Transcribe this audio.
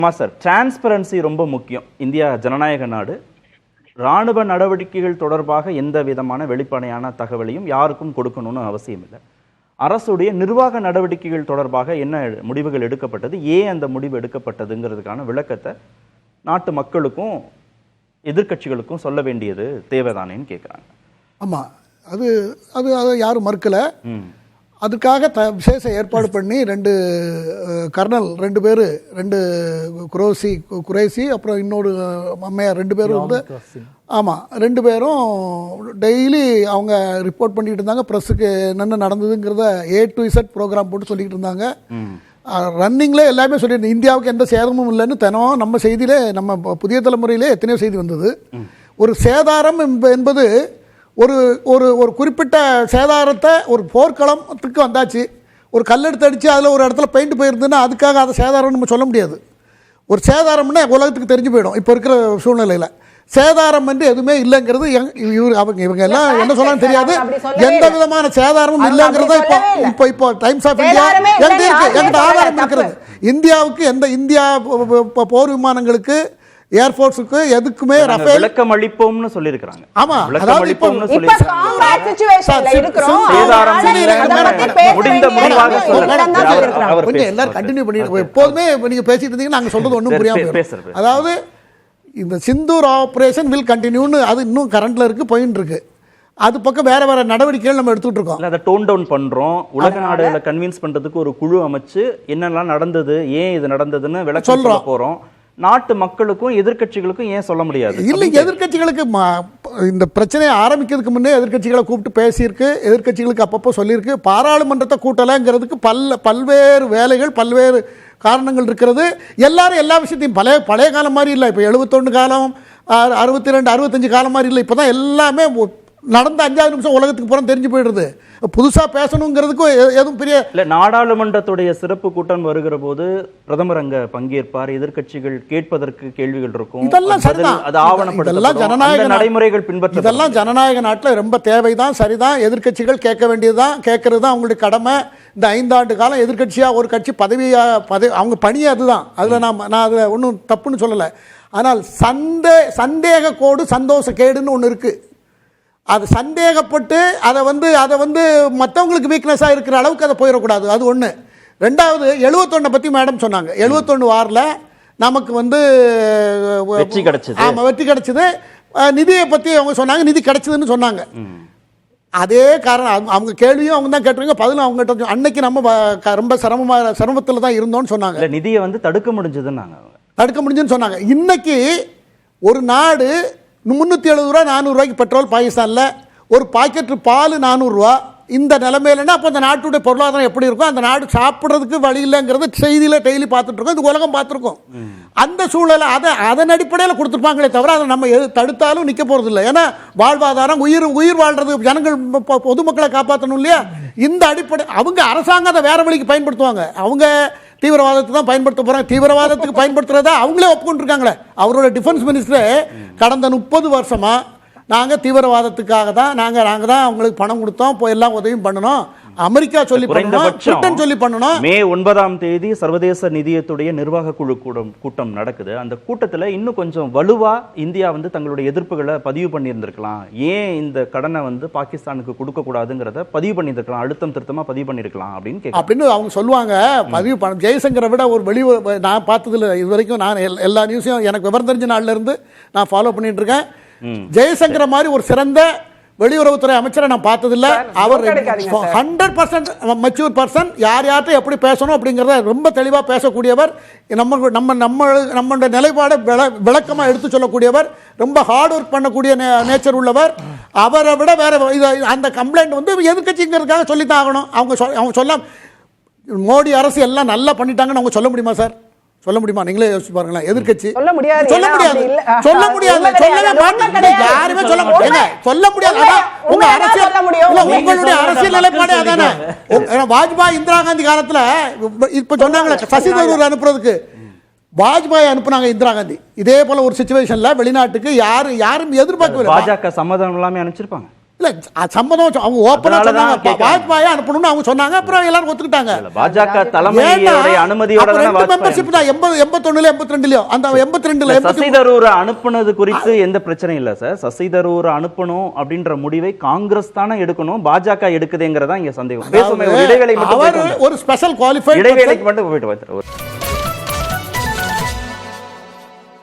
ஆமாம் sir, transparency ரொம்ப முக்கியம். இந்தியா ஜனநாயக நாடு. இராணுவ நடவடிக்கைகள் தொடர்பாக எந்த விதமான வெளிப்படையான தகவலையும் யாருக்கும் கொடுக்கணும்னு அவசியம் இல்லை. அரசுடைய நிர்வாக நடவடிக்கைகள் தொடர்பாக என்ன முடிவுகள் எடுக்கப்பட்டது, ஏன் அந்த முடிவு எடுக்கப்பட்டதுங்கிறதுக்கான விளக்கத்தை நாட்டு மக்களுக்கும் எதிர்கட்சிகளுக்கும் சொல்ல வேண்டியது தேவைதானேன்னு கேட்குறாங்க. ஆமாம், அது அது அதை யாரும் மறுக்கலை. அதுக்காக விசேஷ ஏற்பாடு பண்ணி கர்னல் 2 பேர், 2 குரேசி அப்புறம் இன்னொரு அம்மையார் 2 பேரும் வந்து, ஆமாம் 2 பேரும் டெய்லி அவங்க ரிப்போர்ட் பண்ணிக்கிட்டு இருந்தாங்க. ப்ரெஸ்ஸுக்கு என்னென்ன நடந்ததுங்கிறத A to Z ப்ரோக்ராம் போட்டு சொல்லிக்கிட்டு இருந்தாங்க. ரன்னிங்லே எல்லாமே சொல்லியிருந்தேன். இந்தியாவுக்கு எந்த சேதமும் இல்லைன்னு தினம் நம்ம செய்தியிலே, நம்ம புதிய தலைமுறையிலே எத்தனையோ செய்தி வந்தது. ஒரு சேதாரம் என்பது ஒரு ஒரு ஒரு குறிப்பிட்ட சேதாரத்தை ஒரு போர்க்களத்துக்கு வந்தாச்சு, ஒரு கல்லெடுத்து அடித்து அதில் ஒரு இடத்துல பெயிண்ட் போயிருந்ததுன்னா அதுக்காக அதை சேதாரம்னு நம்ம சொல்ல முடியாது. ஒரு சேதாரம்னா உலகத்துக்கு தெரிஞ்சு போயிடும். இப்போ இருக்கிற சூழ்நிலையில் சேதாரம் என்று எதுவுமே இல்லைங்கிறது இவங்க எல்லாம் என்ன சொல்லலாம்னு தெரியாது. எந்த விதமான சேதாரமும் இல்லைங்கிறத இப்போ டைம்ஸ் ஆஃப் இந்தியா எங்கிட்ட ஆதாரம் இருக்கிறது. இந்தியாவுக்கு இந்தியா போர் விமானங்களுக்கு, ஏர்ஃபோர்ஸுக்கு எதுக்குமே ரஃபேல் விளக்கம் அளிப்போம்னு சொல்லியிருக்காங்க. ஆமா, அதாவது எல்லாரும் கண்டினியூ பண்ணி எப்போதுமே நீங்க பேசிட்டு இருந்தீங்க, நாங்க சொல்றது ஒன்றும் புரியாம. அதாவது இந்த சிந்தூர் ஆபரேஷன் வில் கண்டினியூன்னு அது இன்னும் கரண்ட்ல இருக்கு, போயிட்டு இருக்கு. அது பக்கம் வேற வேற நடவடிக்கைகள் நம்ம எடுத்துட்டு இருக்கோம். அதை டோன் டவுன் பண்றோம். உலக நாடுகளை கன்வின்ஸ் பண்றதுக்கு ஒரு குழு அமைச்சு என்னெல்லாம் நடந்தது, ஏன் இது நடந்ததுன்னு விளக்கம் சொல்ல போறோம். நாட்டு மக்களுக்கும் எதிர்கட்சிகளுக்கும் ஏன் சொல்ல முடியாது? இல்லை, எதிர்கட்சிகளுக்கு இந்த பிரச்சனையை ஆரம்பிக்கிறதுக்கு முன்னே எதிர்கட்சிகளை கூப்பிட்டு பேசியிருக்கு, எதிர்கட்சிகளுக்கு அப்பப்போ சொல்லியிருக்கு. பாராளுமன்றத்தை கூட்டலைங்கிறதுக்கு பல்வேறு வேலைகள், பல்வேறு காரணங்கள் இருக்கிறது. எல்லாரும் எல்லா விஷயத்தையும் பழைய காலம் மாதிரி இல்லை. இப்போ 71 காலம், 62, 65 காலம் மாதிரி இல்லை. இப்போ தான் எல்லாமே நடந்த 5வது நிமிஷம் உலகத்துக்கு புறம் தெரிஞ்சு போயிடுது. புதுசாக பேசணுங்கிறதுக்கும் எதுவும் பெரிய இல்லை. நாடாளுமன்றத்துடைய சிறப்பு கூட்டம் வருகிற போது பிரதமர் அங்கே பங்கேற்பார், எதிர்கட்சிகள் கேட்பதற்கு கேள்விகள் இருக்கும். இதெல்லாம் சரிதான், அது ஆவணப்படுத்தலாம், ஜனநாயக நடைமுறைகள் பின்பற்ற. இதெல்லாம் ஜனநாயக நாட்டில் ரொம்ப தேவைதான், சரிதான். எதிர்கட்சிகள் கேட்க வேண்டியதுதான், கேட்கறது தான் அவங்களுடைய கடமை. இந்த 5 ஆண்டு காலம் எதிர்கட்சியாக ஒரு கட்சி அவங்க பணியே அதுதான். அதில் நான் அதில் ஒன்றும் தப்புன்னு சொல்லலை. ஆனால் சந்தேக கோடு சந்தோஷ கேடுன்னு ஒன்று இருக்குது. அது சந்தேகப்பட்டு அதை வந்து மற்றவங்களுக்கு வீக்னஸாக இருக்கிற அளவுக்கு அதை போயிடக்கூடாது. அது ஒன்று. 2வது 71 பற்றி மேடம் சொன்னாங்க. 71 வாரில் நமக்கு வெற்றி கிடைச்சது. ஆமாம், வெற்றி கிடைச்சது. நிதியை பற்றி அவங்க சொன்னாங்க, நிதி கிடைச்சதுன்னு சொன்னாங்க. அதே காரணம், அவங்க கேள்வியும் அவங்க தான் கேட்டுருங்க, பதிலும் அவங்ககிட்ட. அன்னைக்கு நம்ம ரொம்ப சிரமத்தில் தான் இருந்தோம்னு சொன்னாங்க. நிதியை தடுக்க முடிஞ்சுன்னு சொன்னாங்க. இன்னைக்கு ஒரு நாடு 370 ரூபா 400 ரூபாய்க்கு பெட்ரோல் பாகிஸ்தானில், ஒரு பாக்கெட்டு பால் 400 ரூபா. இந்த நிலைமையிலன்னா அப்போ அந்த நாட்டுடைய பொருளாதாரம் எப்படி இருக்கும்? அந்த நாடு சாப்பிட்றதுக்கு வழி இல்லைங்கிறது செய்தியில் டெய்லி பார்த்துட்ருக்கோம், இது உலகம் பார்த்துருக்கோம். அந்த சூழலை அதன் அடிப்படையில் கொடுத்துருப்பாங்களே தவிர அதை நம்ம தடுத்தாலும் நிற்க போகிறது இல்லை. ஏன்னா வாழ்வாதாரம், உயிர் வாழ்றது, ஜனங்கள் பொதுமக்களை காப்பாற்றணும் இல்லையா? இந்த அடிப்படை அவங்க அரசாங்கம் அதை வேற வழிக்கு பயன்படுத்துவாங்க. அவங்க தீவிரவாதத்தை தான் பயன்படுத்த போகிறாங்க. தீவிரவாதத்துக்கு பயன்படுத்துறதா அவங்களே ஒப்புக்கொண்டிருக்காங்களே. அவரோட டிஃபென்ஸ் மினிஸ்டரே கடந்த 30 வருஷமாக நாங்கள் தீவிரவாதத்துக்காக தான் நாங்கள் தான் அவங்களுக்கு பணம் கொடுத்தோம், இப்போ எல்லாம் உதவியும் பண்ணணும், அமெரிக்கா சொல்லி பண்ணணும். மே 9ஆம் தேதி சர்வதேச நிதியத்துடைய நிர்வாக குழு கூட்டம் நடக்குது. அந்த கூட்டத்தில் இன்னும் கொஞ்சம் வலுவா இந்தியா தங்களுடைய எதிர்ப்புகளை பதிவு பண்ணியிருந்திருக்கலாம். ஏன் இந்த கடனை பாகிஸ்தானுக்கு கொடுக்க கூடாதுங்கிறத பதிவு பண்ணியிருக்கலாம், அழுத்தம் திருத்தமா பதிவு பண்ணிருக்கலாம் அப்படின்னு அவங்க சொல்லுவாங்க. பதிவு பண்ண ஜெய்சங்கரை விட ஒரு நான் பார்த்ததுல இது வரைக்கும், நான் எல்லா நியூஸையும் எனக்கு விவரம் தெரிஞ்ச நாள்ல இருந்து நான் ஃபாலோ பண்ணிட்டு இருக்கேன். ஜெய்சங்கரை மாதிரி ஒரு சிறந்த வெளியுறவுத்துறை அமைச்சரை நான் பார்த்ததில்லை. அவர் 100% மெச்சூர் பர்சன். யார்கிட்ட எப்படி பேசணும் அப்படிங்கிறத ரொம்ப தெளிவாக பேசக்கூடியவர். நம்மளோட நிலைப்பாடை விளக்கமாக எடுத்து சொல்லக்கூடியவர். ரொம்ப ஹார்ட் ஒர்க் பண்ணக்கூடிய நேச்சர் உள்ளவர். அவரை விட வேற அந்த கம்ப்ளைண்ட் எதிர்கட்சிங்கிறதுக்காக சொல்லித்தான் ஆகணும். அவங்க சொல்ல மோடி அரசு எல்லாம் நல்லா பண்ணிட்டாங்கன்னு அவங்க சொல்ல முடியுமா சார்? சொல்ல முடியுமா? நீங்களே யோசிச்சு பாருங்களேன். எதிர்கட்சி சொல்ல முடியாது, சொல்லவே மாட்டாங்க. யாருமே சொல்ல முடியாது. உங்களுடைய அரசியல் நிலைப்பாடு அதானே. வாஜ்பாய் இந்திரா காந்தி காலத்துல இப்ப சொன்னாங்களே சசி தரூர் அனுப்புறதுக்கு, வாஜ்பாய் அனுப்புனாங்க இந்திரா காந்தி. இதே போல ஒரு சிச்சுவேஷன்ல வெளிநாட்டுக்கு யாரும் எதிர்பார்க்கவில்லை. பாஜக சம்மதம் எல்லாமே அனுப்பிச்சிருப்பாங்க. இல்ல சம்மதம் அவங்க ஓப்பனா அதனால தான் சொன்னாங்க கேட்கறாங்க. வாஜ்பாயை அனுப்பணும்னு அவங்க சொன்னாங்க, அப்புறம் எல்லாரும் ஒத்துக்கிட்டாங்க. பாஜக தலைமையோட அனுமதியோட தானே வாஜ்பாய் மெம்பர்ஷிப் தான் 81 82 அந்த 82 சசி தரூர் அனுப்புனது குறித்து எந்த பிரச்சனையும் இல்ல சார். சசி தரூர் அனுப்பணும் அப்படின்ற முடிவை காங்கிரஸ் தானே எடுக்கணும், பாஜக எடுக்குதுங்கிறதா இங்க சந்தேகம். பேசுமே ஒரு இடைவேளை மட்டும் அவர் ஒரு ஸ்பெஷல் குவாலிஃபைட் இடைவேளைக்கு மட்டும் போயிட்டு